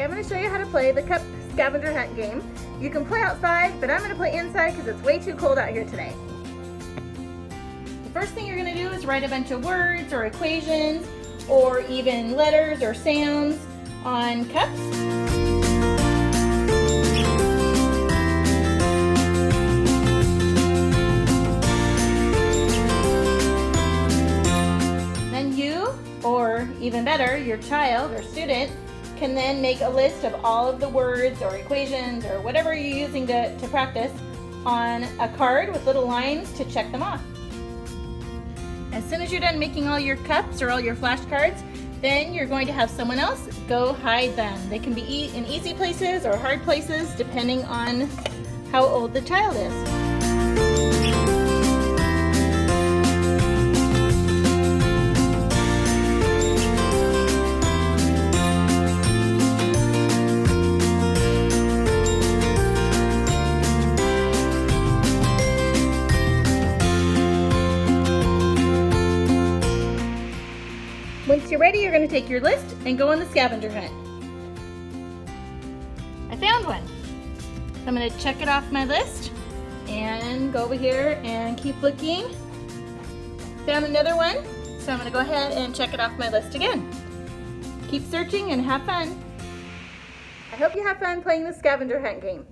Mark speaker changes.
Speaker 1: Today I'm going to show you how to play the cup scavenger hunt game. You can play outside, but I'm going to play inside because it's way too cold out here today. The first thing you're going to do is write a bunch of words or equations or even letters or sounds on cups. Then you, or even better, your child or student, can then make a list of all of the words or equations or whatever you're using to practice on a card with little lines to check them off. As soon as you're done making all your cups or all your flashcards, then you're going to have someone else go hide them. They can be in easy places or hard places depending on how old the child is. Once you're ready, you're going to take your list and go on the scavenger hunt. I found one. I'm going to check it off my list and go over here and keep looking. Found another one, so I'm going to go ahead and check it off my list again. Keep searching and have fun. I hope you have fun playing the scavenger hunt game.